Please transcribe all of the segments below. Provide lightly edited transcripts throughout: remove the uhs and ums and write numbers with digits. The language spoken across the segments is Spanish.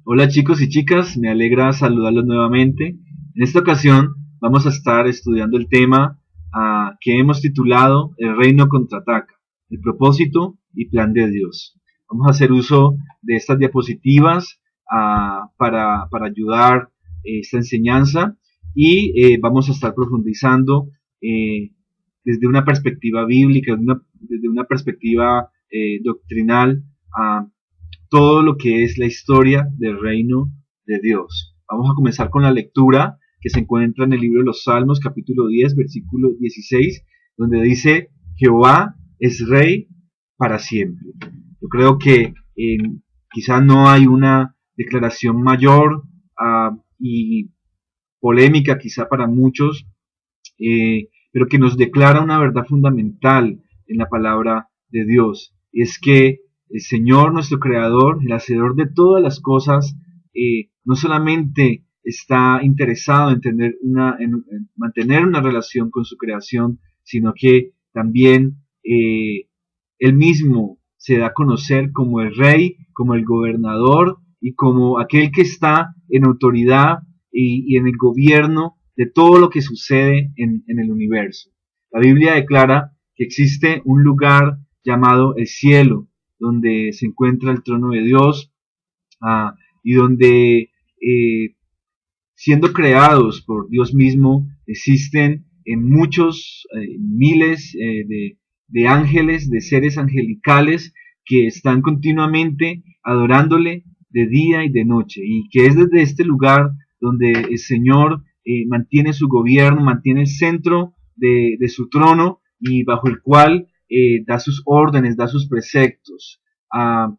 Hola chicos y chicas, me alegra saludarlos nuevamente. En esta ocasión vamos a estar estudiando el tema que hemos titulado El Reino Contraataca, el propósito y plan de Dios. Vamos a hacer uso de estas diapositivas para ayudar esta enseñanza y vamos a estar profundizando desde una perspectiva bíblica, desde una perspectiva doctrinal, todo lo que es la historia del reino de Dios. Vamos a comenzar con la lectura que se encuentra en el libro de los Salmos, capítulo 10, versículo 16, donde dice: Jehová es rey para siempre. Yo creo que quizá no hay una declaración mayor y polémica quizá para muchos, pero que nos declara una verdad fundamental en la palabra de Dios. Es que el Señor, nuestro Creador, el Hacedor de todas las cosas, no solamente está interesado en mantener una relación con su creación, sino que también Él mismo se da a conocer como el Rey, como el Gobernador y como aquel que está en autoridad y en el gobierno de todo lo que sucede en el universo. La Biblia declara que existe un lugar llamado el cielo, donde se encuentra el trono de Dios, y donde, siendo creados por Dios mismo, existen muchos miles de ángeles, de seres angelicales que están continuamente adorándole de día y de noche, y que es desde este lugar donde el Señor mantiene su gobierno, mantiene el centro de su trono, y bajo el cual da sus órdenes, da sus preceptos. La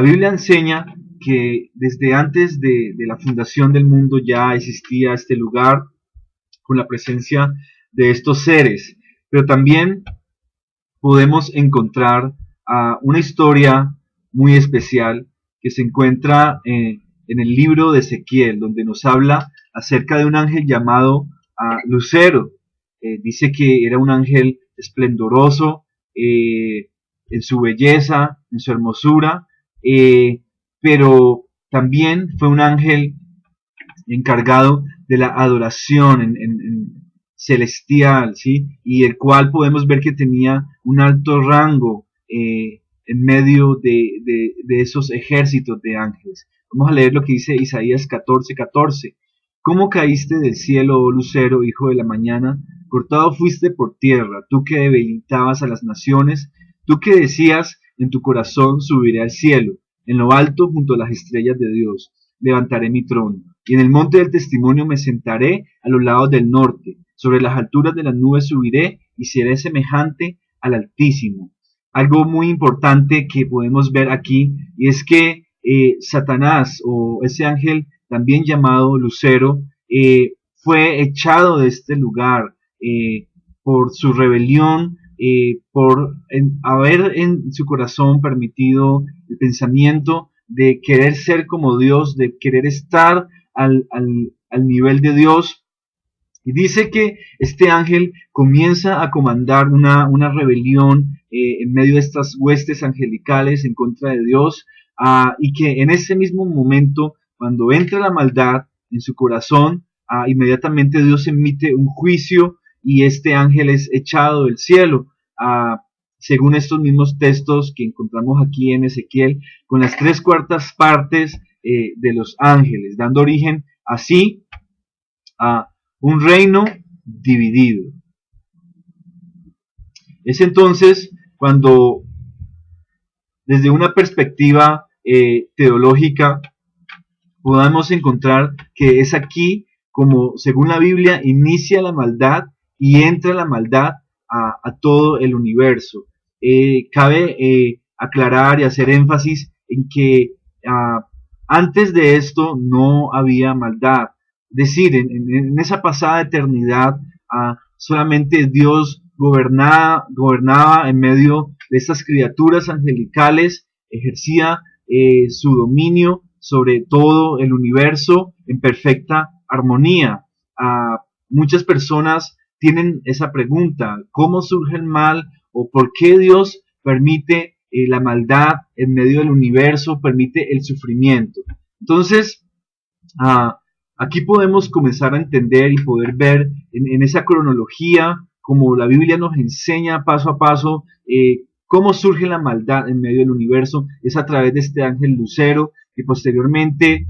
Biblia enseña que desde antes de la fundación del mundo ya existía este lugar con la presencia de estos seres, pero también podemos encontrar una historia muy especial que se encuentra en el libro de Ezequiel, donde nos habla acerca de un ángel llamado Lucero. Dice que era un ángel esplendoroso en su belleza, en su hermosura, pero también fue un ángel encargado de la adoración en celestial, ¿sí? Y el cual podemos ver que tenía un alto rango en medio de esos ejércitos de ángeles. Vamos a leer lo que dice Isaías 14:14. ¿Cómo caíste del cielo, oh lucero, hijo de la mañana? Cortado fuiste por tierra, tú que debilitabas a las naciones, tú que decías en tu corazón: subiré al cielo, en lo alto junto a las estrellas de Dios, levantaré mi trono, y en el monte del testimonio me sentaré a los lados del norte, sobre las alturas de las nubes subiré y seré semejante al Altísimo. Algo muy importante que podemos ver aquí, y es que Satanás, o ese ángel también llamado Lucero, fue echado de este lugar por su rebelión, por haber en su corazón permitido el pensamiento de querer ser como Dios, de querer estar al nivel de Dios. Y dice que este ángel comienza a comandar una rebelión en medio de estas huestes angelicales en contra de Dios, y que en ese mismo momento, cuando entra la maldad en su corazón, inmediatamente Dios emite un juicio y este ángel es echado del cielo, según estos mismos textos que encontramos aquí en Ezequiel, con las 3/4 partes de los ángeles, dando origen así a un reino dividido. Es entonces cuando, desde una perspectiva teológica, podamos encontrar que es aquí como, según la Biblia, inicia la maldad y entra la maldad a todo el universo. Cabe aclarar y hacer énfasis en que antes de esto no había maldad. Es decir, en esa pasada eternidad, solamente Dios gobernaba en medio de estas criaturas angelicales, ejercía su dominio sobre todo el universo en perfecta armonía. Muchas personas tienen esa pregunta: ¿cómo surge el mal o por qué Dios permite la maldad en medio del universo, permite el sufrimiento. Entonces, aquí podemos comenzar a entender y poder ver en esa cronología, como la Biblia nos enseña paso a paso, cómo surge la maldad en medio del universo. Es a través de este ángel lucero que posteriormente,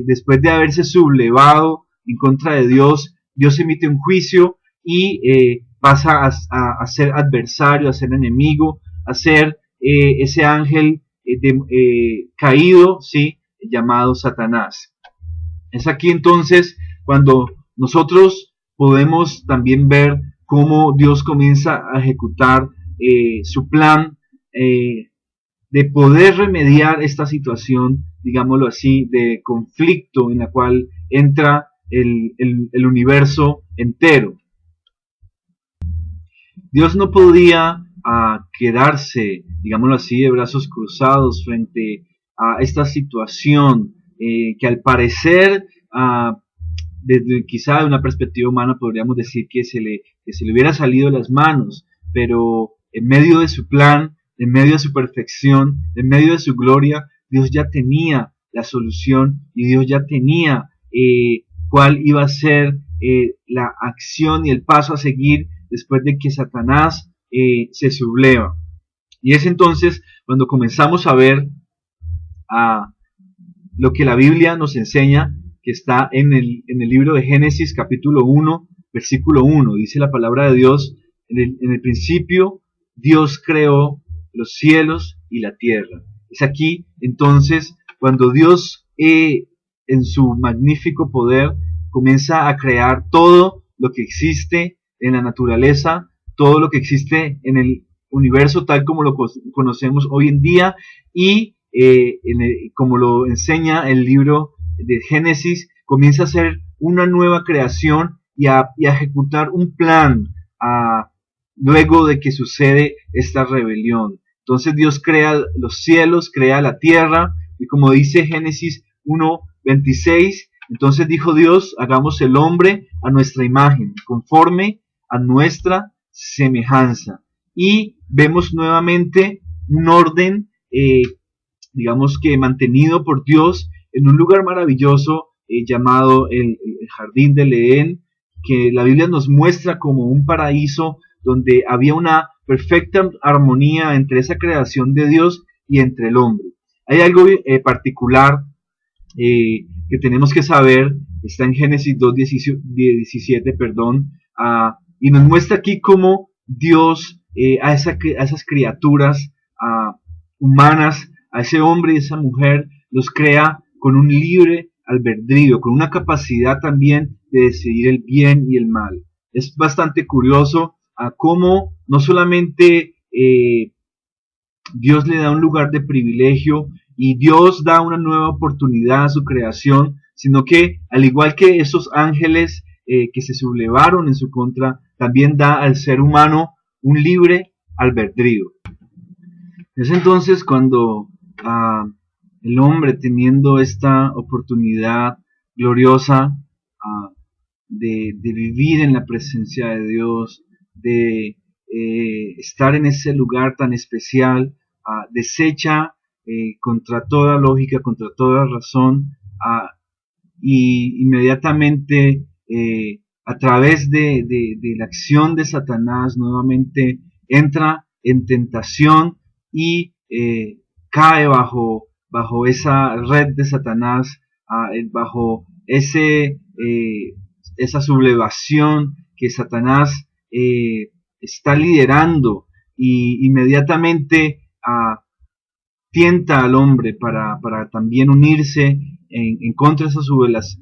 después de haberse sublevado en contra de Dios, Dios emite un juicio y pasa a ser adversario, a ser enemigo, a ser ese ángel caído, ¿sí?, llamado Satanás. Es aquí entonces cuando nosotros podemos también ver cómo Dios comienza a ejecutar su plan de poder remediar esta situación, digámoslo así, de conflicto en la cual entra el universo entero. Dios no podía quedarse, digámoslo así, de brazos cruzados frente a esta situación que al parecer, desde quizá de una perspectiva humana, podríamos decir que se le hubiera salido de las manos, pero en medio de su plan, en medio de su perfección, en medio de su gloria, Dios ya tenía la solución y Dios ya tenía cuál iba a ser la acción y el paso a seguir después de que Satanás se subleva. Y es entonces cuando comenzamos a ver lo que la Biblia nos enseña, que está en el libro de Génesis capítulo 1, versículo 1. Dice la palabra de Dios: en el principio Dios creó los cielos y la tierra. Es aquí entonces cuando Dios en su magnífico poder comienza a crear todo lo que existe en la naturaleza, todo lo que existe en el universo tal como lo conocemos hoy en día, y como lo enseña el libro de Génesis, comienza a hacer una nueva creación y a ejecutar un plan luego de que sucede esta rebelión. Entonces Dios crea los cielos, crea la tierra, y como dice Génesis 1:26, entonces dijo Dios: hagamos el hombre a nuestra imagen, conforme a nuestra semejanza. Y vemos nuevamente un orden, digamos que mantenido por Dios en un lugar maravilloso llamado el Jardín del Edén, que la Biblia nos muestra como un paraíso donde había una perfecta armonía entre esa creación de Dios y entre el hombre. Hay algo particular que tenemos que saber, está en Génesis 2:17, y nos muestra aquí cómo Dios a esas criaturas humanas, a ese hombre y esa mujer, los crea con un libre albedrío, con una capacidad también de decidir el bien y el mal. Es bastante curioso cómo no solamente Dios le da un lugar de privilegio y Dios da una nueva oportunidad a su creación, sino que al igual que esos ángeles que se sublevaron en su contra, también da al ser humano un libre albedrío. Es entonces cuando el hombre, teniendo esta oportunidad gloriosa de vivir en la presencia de Dios, de estar en ese lugar tan especial, desecha contra toda lógica, contra toda razón, y inmediatamente a través de la acción de Satanás nuevamente entra en tentación y cae bajo esa red de Satanás, bajo esa sublevación que Satanás está liderando, y inmediatamente tienta al hombre para también unirse en contra de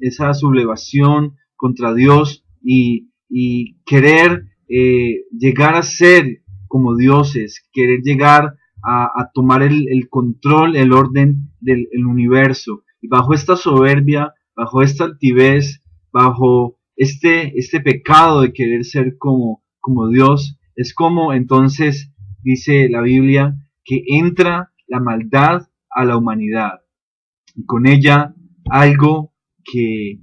esa sublevación contra Dios y querer llegar a ser como dioses, querer llegar a tomar el control, el orden del universo. Y bajo esta soberbia, bajo esta altivez, bajo este pecado de querer ser como Dios, es como entonces dice la Biblia que entra la maldad a la humanidad, y con ella algo que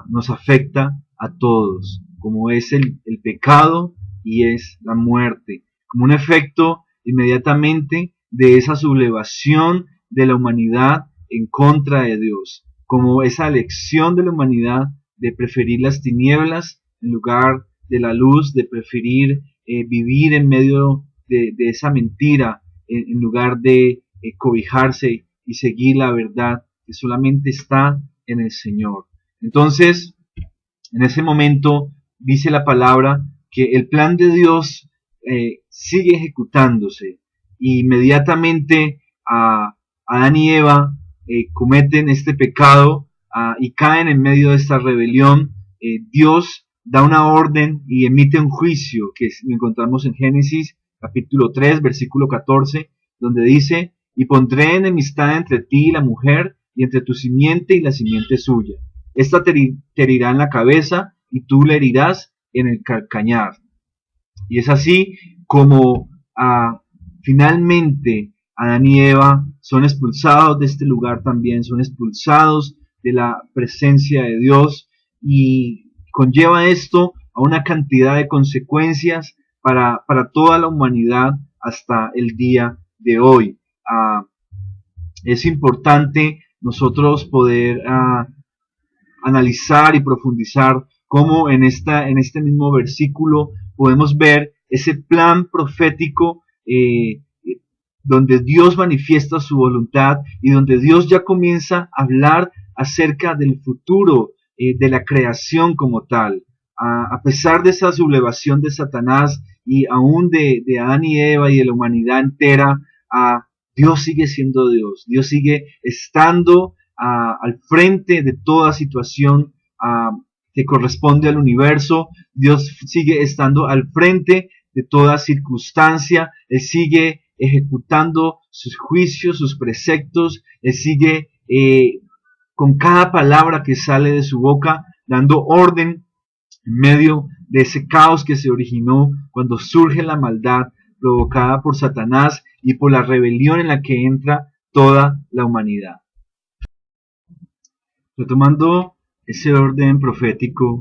nos afecta a todos, como es el pecado y es la muerte. Como un efecto, inmediatamente de esa sublevación de la humanidad en contra de Dios, como esa elección de la humanidad de preferir las tinieblas en lugar de la luz, de preferir vivir en medio de esa mentira en lugar de cobijarse y seguir la verdad que solamente está en el Señor. Entonces, en ese momento dice la palabra que el plan de Dios sigue ejecutándose. Y inmediatamente Adán y Eva cometen este pecado y caen en medio de esta rebelión. Dios da una orden y emite un juicio que encontramos en Génesis capítulo 3, versículo 14, donde dice: y pondré enemistad entre ti y la mujer, y entre tu simiente y la simiente suya. Esta te herirá en la cabeza, y tú le herirás en el calcañar. Y es así como finalmente Adán y Eva son expulsados de este lugar también, son expulsados de la presencia de Dios, y conlleva esto a una cantidad de consecuencias para toda la humanidad hasta el día de hoy. Es importante nosotros poder analizar y profundizar cómo en este mismo versículo podemos ver ese plan profético donde Dios manifiesta su voluntad y donde Dios ya comienza a hablar acerca del futuro de la creación como tal. A pesar de esa sublevación de Satanás y aún de Adán y Eva y de la humanidad entera, Dios sigue siendo Dios. Dios sigue estando al frente de toda situación que corresponde al universo. Dios sigue estando al frente de toda circunstancia. Él sigue ejecutando sus juicios, sus preceptos. Él sigue con cada palabra que sale de su boca dando orden en medio de ese caos que se originó cuando surge la maldad provocada por Satanás y por la rebelión en la que entra toda la humanidad. Retomando ese orden profético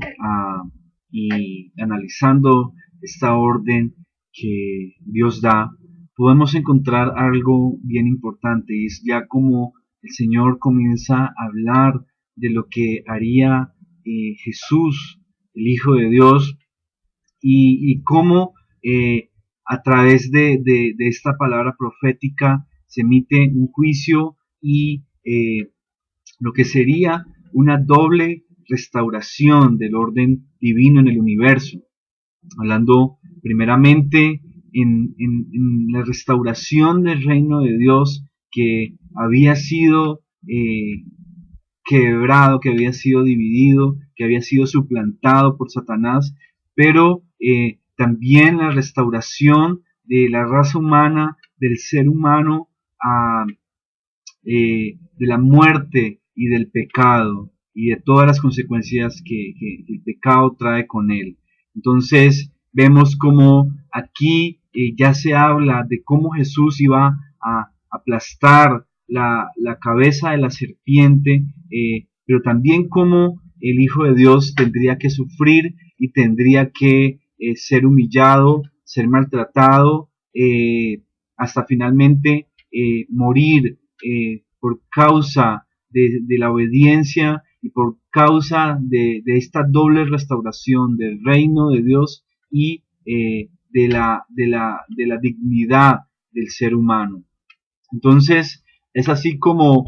y analizando esta orden que Dios da, podemos encontrar algo bien importante, y es ya como el Señor comienza a hablar de lo que haría Jesús, el Hijo de Dios, y cómo a través de esta palabra profética se emite un juicio y lo que sería una doble restauración del orden divino en el universo. Hablando primeramente en la restauración del reino de Dios que había sido quebrado, que había sido dividido, que había sido suplantado por Satanás, pero también la restauración de la raza humana, del ser humano, de la muerte y del pecado y de todas las consecuencias que el pecado trae con él. Entonces vemos como aquí ya se habla de cómo Jesús iba a aplastar la cabeza de la serpiente, pero también cómo el Hijo de Dios tendría que sufrir y tendría que ser humillado, ser maltratado, hasta finalmente morir por causa de la obediencia y por causa de esta doble restauración del reino de Dios y de la dignidad del ser humano. Entonces es así como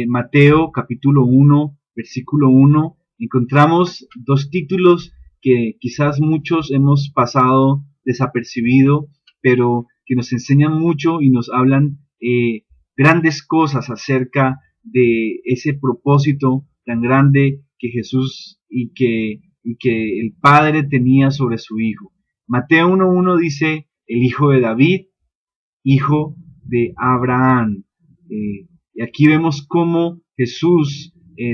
Mateo capítulo 1 versículo 1 encontramos dos títulos que quizás muchos hemos pasado desapercibido, pero que nos enseñan mucho y nos hablan grandes cosas acerca de ese propósito tan grande que Jesús y que el Padre tenía sobre su Hijo. Mateo 1.1 dice: el Hijo de David, Hijo de Abraham. Y aquí vemos cómo Jesús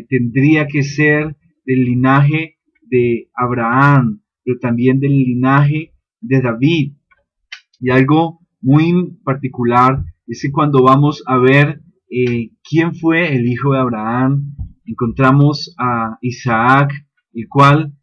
tendría que ser del linaje de Abraham, pero también del linaje de David. Y algo muy particular es que cuando vamos a ver quién fue el hijo de Abraham, encontramos a Isaac, el cual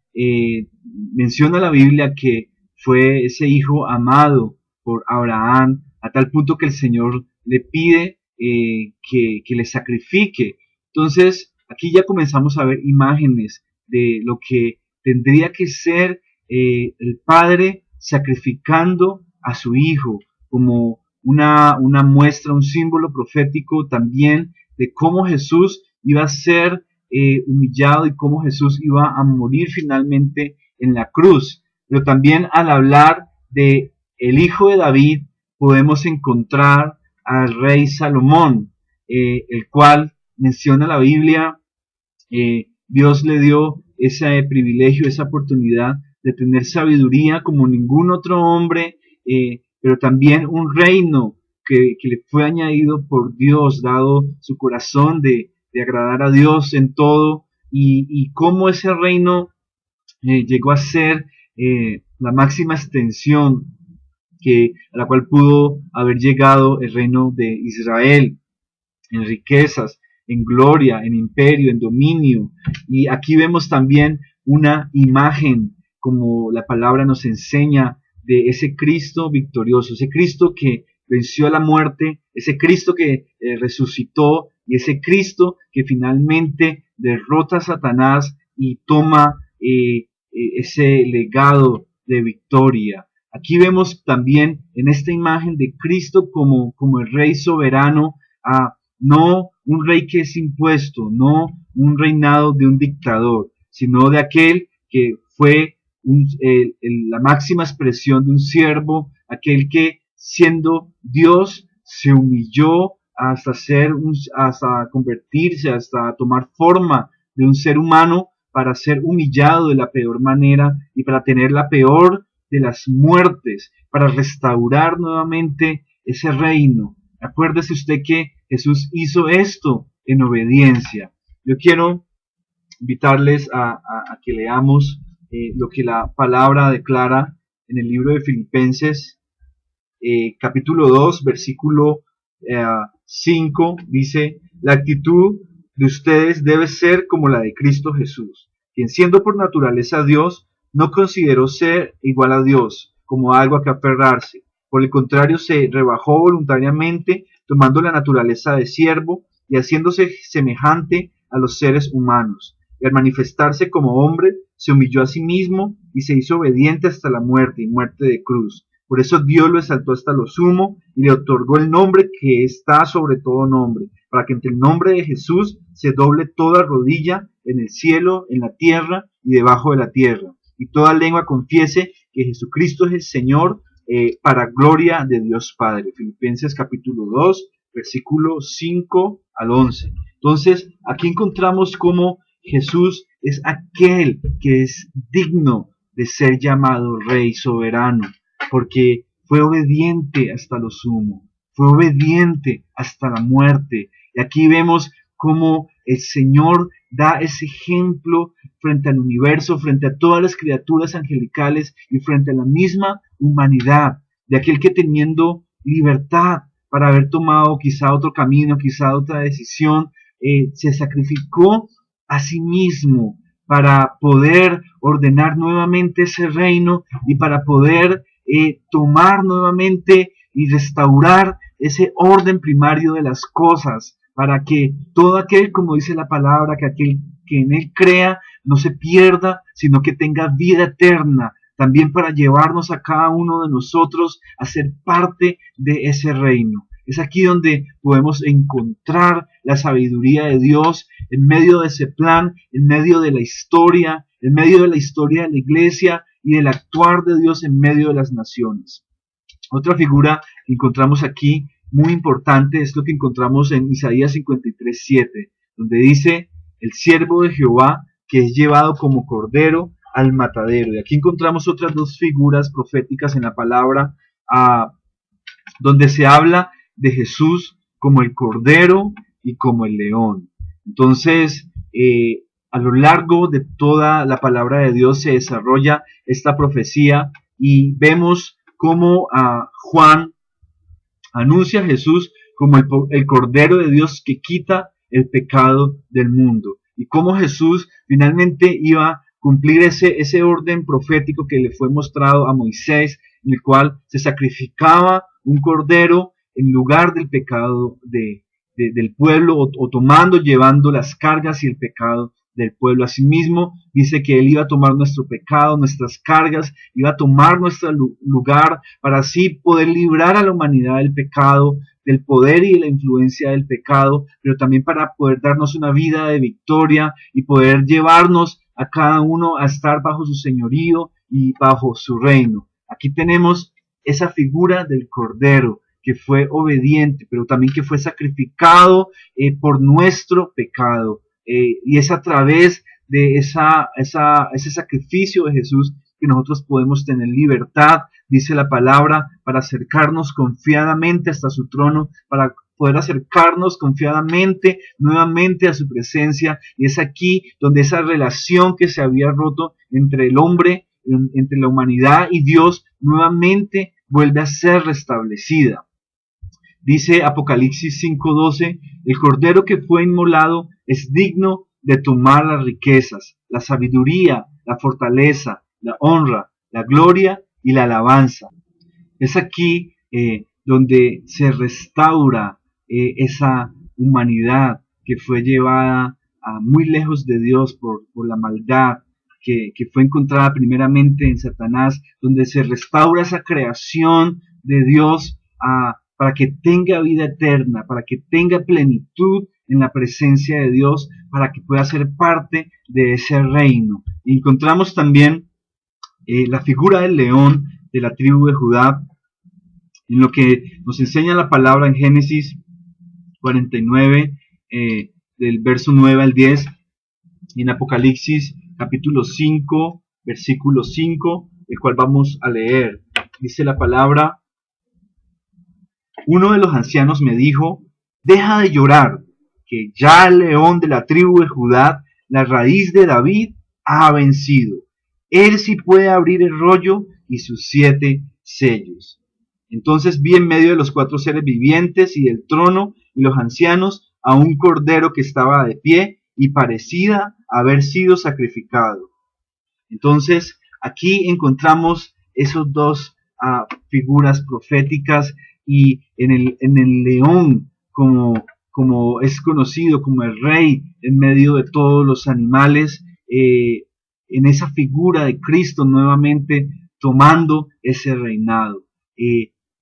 menciona la Biblia que fue ese hijo amado por Abraham, a tal punto que el Señor le pide que le sacrifique. Entonces, aquí ya comenzamos a ver imágenes de lo que tendría que ser el padre sacrificando a su hijo, como una muestra, un símbolo profético también de cómo Jesús iba a ser humillado y cómo Jesús iba a morir finalmente en la cruz. Pero también al hablar de el hijo de David, podemos encontrar al rey Salomón, el cual menciona la Biblia, Dios le dio ese privilegio, esa oportunidad de tener sabiduría como ningún otro hombre, pero también un reino que le fue añadido por Dios, dado su corazón de agradar a Dios en todo, y cómo ese reino llegó a ser la máxima extensión a la cual pudo haber llegado el reino de Israel, en riquezas, en gloria, en imperio, en dominio. Y aquí vemos también una imagen, como la palabra nos enseña, de ese Cristo victorioso, ese Cristo que venció a la muerte, ese Cristo que resucitó y ese Cristo que finalmente derrota a Satanás y toma ese legado de victoria. Aquí vemos también en esta imagen de Cristo como el Rey soberano, no un rey que es impuesto, no un reinado de un dictador, sino de aquel que fue la máxima expresión de un siervo, aquel que siendo Dios se humilló hasta convertirse, hasta tomar forma de un ser humano para ser humillado de la peor manera y para tener la peor de las muertes, para restaurar nuevamente ese reino. Acuérdese usted que Jesús hizo esto en obediencia. Yo quiero invitarles a que leamos lo que la palabra declara en el libro de Filipenses, capítulo 2, versículo 5, dice: la actitud de ustedes debe ser como la de Cristo Jesús, quien siendo por naturaleza Dios, no consideró ser igual a Dios como algo a que aferrarse. Por el contrario, se rebajó voluntariamente, tomando la naturaleza de siervo y haciéndose semejante a los seres humanos. Y al manifestarse como hombre, se humilló a sí mismo y se hizo obediente hasta la muerte y muerte de cruz. Por eso Dios lo exaltó hasta lo sumo y le otorgó el nombre que está sobre todo nombre, para que ante el nombre de Jesús se doble toda rodilla en el cielo, en la tierra y debajo de la tierra, y toda lengua confiese que Jesucristo es el Señor, para gloria de Dios Padre. Filipenses capítulo 2, versículo 5 al 11. Entonces, aquí encontramos cómo Jesús es aquel que es digno de ser llamado Rey soberano, porque fue obediente hasta lo sumo, fue obediente hasta la muerte. Y aquí vemos cómo el Señor da ese ejemplo frente al universo, frente a todas las criaturas angelicales y frente a la misma humanidad, de aquel que teniendo libertad para haber tomado quizá otro camino, quizá otra decisión, se sacrificó a sí mismo para poder ordenar nuevamente ese reino y para poder tomar nuevamente y restaurar ese orden primario de las cosas, para que todo aquel, como dice la palabra, que aquel que en él crea no se pierda, sino que tenga vida eterna, también para llevarnos a cada uno de nosotros a ser parte de ese reino. Es aquí donde podemos encontrar la sabiduría de Dios en medio de ese plan, en medio de la historia, en medio de la historia de la iglesia y del actuar de Dios en medio de las naciones. Otra figura que encontramos aquí muy importante es lo que encontramos en Isaías 53:7, donde dice: el siervo de Jehová que es llevado como cordero al matadero. Y aquí encontramos otras dos figuras proféticas en la palabra, donde se habla de Jesús como el cordero y como el león. Entonces, a lo largo de toda la palabra de Dios se desarrolla esta profecía y vemos cómo Juan anuncia a Jesús como el Cordero de Dios que quita el pecado del mundo, y cómo Jesús finalmente iba a cumplir ese orden profético que le fue mostrado a Moisés, en el cual se sacrificaba un cordero en lugar del pecado del pueblo, o tomando, llevando las cargas y el pecado del pueblo. Asimismo, dice que Él iba a tomar nuestro pecado, nuestras cargas, iba a tomar nuestro lugar para así poder librar a la humanidad del pecado, del poder y de la influencia del pecado, pero también para poder darnos una vida de victoria y poder llevarnos a cada uno a estar bajo su señorío y bajo su reino. Aquí tenemos esa figura del Cordero que fue obediente, pero también que fue sacrificado por nuestro pecado. Y es a través de ese sacrificio de Jesús que nosotros podemos tener libertad, dice la palabra, para acercarnos confiadamente hasta su trono, para poder acercarnos confiadamente nuevamente a su presencia. Y es aquí donde esa relación que se había roto entre el hombre, entre la humanidad y Dios, nuevamente vuelve a ser restablecida. Dice Apocalipsis 5:12, el Cordero que fue inmolado es digno de tomar las riquezas, la sabiduría, la fortaleza, la honra, la gloria y la alabanza. Es aquí donde se restaura esa humanidad que fue llevada muy lejos de Dios por la maldad que fue encontrada primeramente en Satanás, donde se restaura esa creación de Dios para que tenga vida eterna, para que tenga plenitud en la presencia de Dios, para que pueda ser parte de ese reino. Y encontramos también la figura del león de la tribu de Judá, en lo que nos enseña la palabra en Génesis 49, del verso 9 al 10, y en Apocalipsis capítulo 5, versículo 5, el cual vamos a leer. Dice la palabra: uno de los ancianos me dijo, deja de llorar, que ya el león de la tribu de Judá, la raíz de David, ha vencido. Él sí puede abrir el rollo y sus 7 sellos. Entonces vi en medio de los 4 seres vivientes y del trono y los ancianos a un cordero que estaba de pie y parecía haber sido sacrificado. Entonces aquí encontramos esos dos figuras proféticas, y en el león, como es conocido como el rey en medio de todos los animales, en esa figura de Cristo nuevamente tomando ese reinado,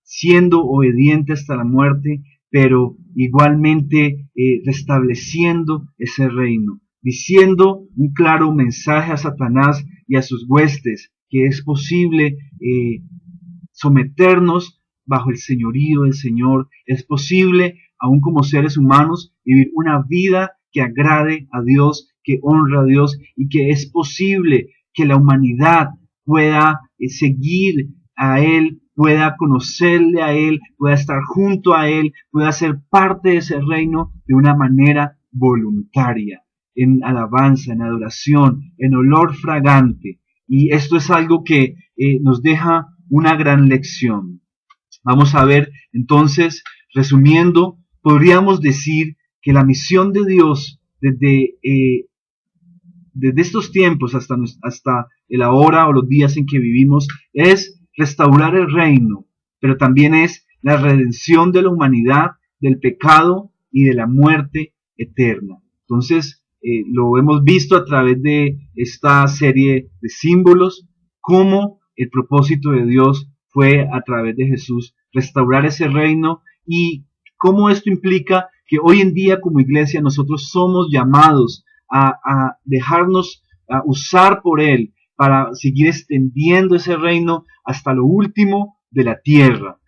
siendo obediente hasta la muerte, pero igualmente restableciendo ese reino, diciendo un claro mensaje a Satanás y a sus huestes, que es posible someternos bajo el señorío del Señor, es posible, aún como seres humanos, vivir una vida que agrade a Dios, que honra a Dios, y que es posible que la humanidad pueda seguir a Él, pueda conocerle a Él, pueda estar junto a Él, pueda ser parte de ese reino de una manera voluntaria, en alabanza, en adoración, en olor fragante. Y esto es algo que nos deja una gran lección. Vamos a ver entonces, resumiendo, podríamos decir que la misión de Dios desde estos tiempos hasta la hora o los días en que vivimos es restaurar el reino, pero también es la redención de la humanidad del pecado y de la muerte eterna. Entonces, lo hemos visto a través de esta serie de símbolos, cómo el propósito de Dios fue a través de Jesús restaurar ese reino, y cómo esto implica que hoy en día como iglesia nosotros somos llamados a dejarnos usar por Él para seguir extendiendo ese reino hasta lo último de la tierra,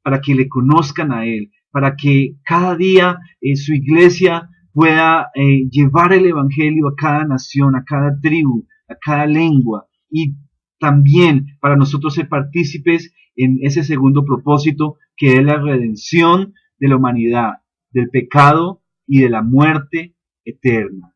para que le conozcan a Él, para que cada día su iglesia pueda llevar el evangelio a cada nación, a cada tribu, a cada lengua, y también para nosotros ser partícipes en ese segundo propósito, que es la redención de la humanidad, del pecado y de la muerte eterna.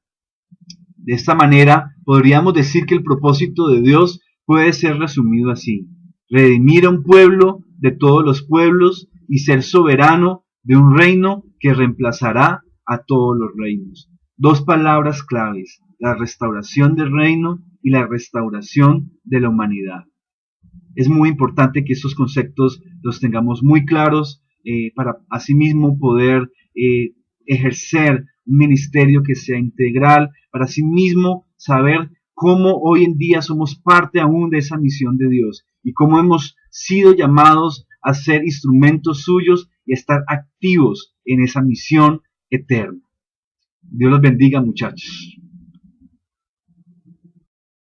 De esta manera, podríamos decir que el propósito de Dios puede ser resumido así: redimir a un pueblo de todos los pueblos y ser soberano de un reino que reemplazará a todos los reinos. Dos palabras claves: la restauración del reino y la restauración de la humanidad. Es muy importante que estos conceptos los tengamos muy claros para asimismo poder ejercer un ministerio que sea integral, para asimismo saber cómo hoy en día somos parte aún de esa misión de Dios y cómo hemos sido llamados a ser instrumentos suyos y estar activos en esa misión eterna. Dios los bendiga, muchachos.